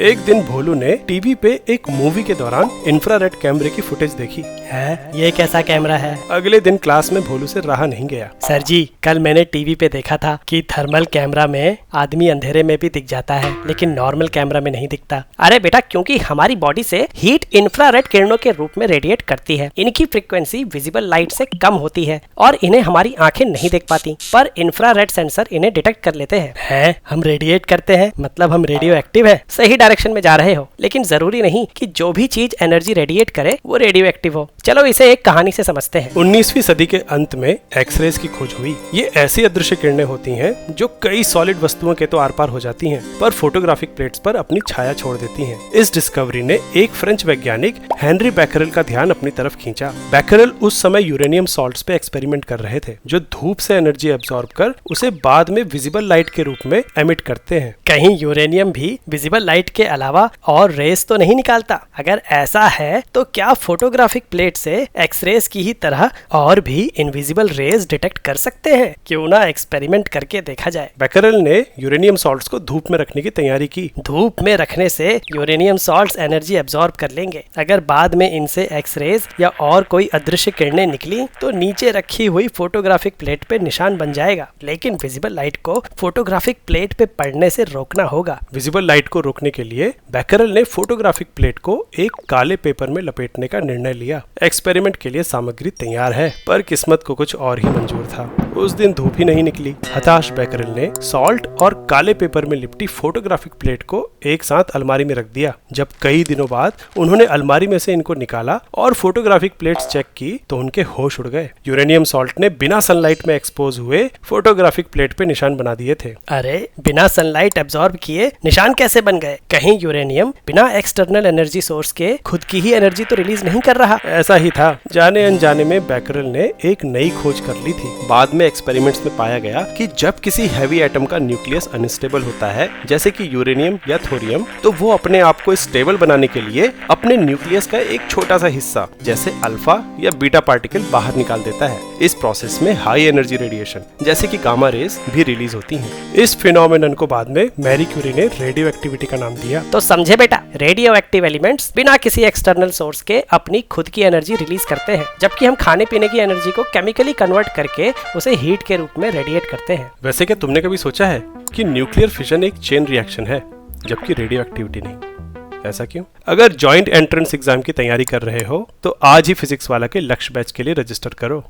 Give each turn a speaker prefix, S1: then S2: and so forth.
S1: एक दिन भोलू ने टीवी पे एक मूवी के दौरान इंफ्रारेड कैमरे की फुटेज देखी।
S2: है ये कैसा कैमरा है?
S1: अगले दिन क्लास में भोलू से रहा नहीं गया।
S2: सर जी, कल मैंने टीवी पे देखा था कि थर्मल कैमरा में आदमी अंधेरे में भी दिख जाता है, लेकिन नॉर्मल कैमरा में नहीं दिखता। अरे बेटा, क्योंकि हमारी बॉडी से हीट इंफ्रारेड किरणों के रूप में रेडिएट करती है। इनकी फ्रीक्वेंसी विजिबल लाइट से कम होती है और इन्हें हमारी आंखें नहीं देख पाती, पर इंफ्रारेड सेंसर इन्हें डिटेक्ट कर लेते हैं। हम रेडिएट करते हैं, मतलब हम रेडियो एक्टिव है। सही डायरेक्शन में जा रहे हो, लेकिन जरूरी नहीं कि जो भी चीज एनर्जी रेडिएट करे वो रेडियो एक्टिव हो। चलो इसे एक कहानी से समझते हैं।
S1: 19वीं सदी के अंत में एक्सरेज की खोज हुई। ये ऐसी अदृश्य किरणें होती हैं जो कई सॉलिड वस्तुओं के तो आर पार हो जाती हैं, पर फोटोग्राफिक प्लेट्स पर अपनी छाया छोड़ देती हैं। इस डिस्कवरी ने एक फ्रेंच वैज्ञानिक हेनरी बैकरेल का ध्यान अपनी तरफ खींचा। बैकरेल उस समय यूरेनियम सॉल्ट्स पे एक्सपेरिमेंट कर रहे थे, जो धूप से एनर्जी एब्सॉर्ब कर उसे बाद में विजिबल लाइट के रूप में एमिट करते हैं।
S2: कहीं यूरेनियम भी विजिबल लाइट के अलावा और रेस तो नहीं निकालता? अगर ऐसा है तो क्या फोटोग्राफिक प्लेट से एक्सरेज की ही तरह और भी इनविजिबल रेज डिटेक्ट कर सकते हैं? क्यों ना एक्सपेरिमेंट करके देखा जाए।
S1: बैकरेल ने यूरेनियम सॉल्ट्स को धूप में रखने की तैयारी की।
S2: धूप में रखने से यूरेनियम सॉल्ट्स एनर्जी एब्सॉर्ब कर लेंगे। अगर बाद में इनसे एक्सरेज या और कोई अदृश्य किरणें निकली तो नीचे रखी हुई फोटोग्राफिक प्लेट पे निशान बन जाएगा, लेकिन विजिबल लाइट को फोटोग्राफिक प्लेट पे पड़ने से रोकना होगा।
S1: विजिबल लाइट को रोकने के लिए बैकरेल ने फोटोग्राफिक प्लेट को एक काले पेपर में लपेटने का निर्णय लिया। एक्सपेरिमेंट के लिए सामग्री तैयार है, पर किस्मत को कुछ और ही मंजूर था। उस दिन धूप ही नहीं निकली। हताश बैकरेल ने सॉल्ट और काले पेपर में लिपटी फोटोग्राफिक प्लेट को एक साथ अलमारी में रख दिया। जब कई दिनों बाद उन्होंने अलमारी में से इनको निकाला और फोटोग्राफिक प्लेट्स चेक की तो उनके होश उड़ गए। यूरेनियम सॉल्ट ने बिना सनलाइट में एक्सपोज हुए फोटोग्राफिक प्लेट पे निशान बना दिए थे।
S2: अरे, बिना सनलाइट एब्सॉर्ब किए निशान कैसे बन गए? कहीं यूरेनियम बिना एक्सटर्नल एनर्जी सोर्स के खुद की ही एनर्जी तो रिलीज नहीं कर रहा?
S1: ऐसा ही था। जाने अनजाने में बैकरेल ने एक नई खोज कर ली थी। बाद में एक्सपेरिमेंट्स में पाया गया कि जब किसी हैवी एटम का न्यूक्लियस अनस्टेबल होता है, जैसे कि यूरेनियम या थोरियम, तो वो अपने आप को स्टेबल बनाने के लिए अपने न्यूक्लियस का एक छोटा सा हिस्सा, जैसे अल्फा या बीटा पार्टिकल, बाहर निकाल देता है। इस प्रोसेस में हाई एनर्जी रेडिएशन, जैसे कि गामा रेज, भी रिलीज होती हैं। इस फिनोमेनन को बाद में मैरी क्यूरी ने रेडियो एक्टिविटी का नाम दिया।
S2: तो समझे बेटा, रेडियो एक्टिव एलिमेंट्स बिना किसी एक्सटर्नल सोर्स के अपनी खुद की एनर्जी रिलीज करते हैं, जबकि हम खाने पीने की एनर्जी को केमिकली कन्वर्ट करके उसे हीट के रूप में रेडिएट करते हैं।
S1: वैसे क्या तुमने कभी सोचा है कि न्यूक्लियर फिशन एक चेन रिएक्शन है, जबकि रेडियो एक्टिविटी नहीं? ऐसा क्यों? अगर जॉइंट एंट्रेंस एग्जाम की तैयारी कर रहे हो तो आज ही फिजिक्स वाला के लक्ष्य बैच के लिए रजिस्टर करो।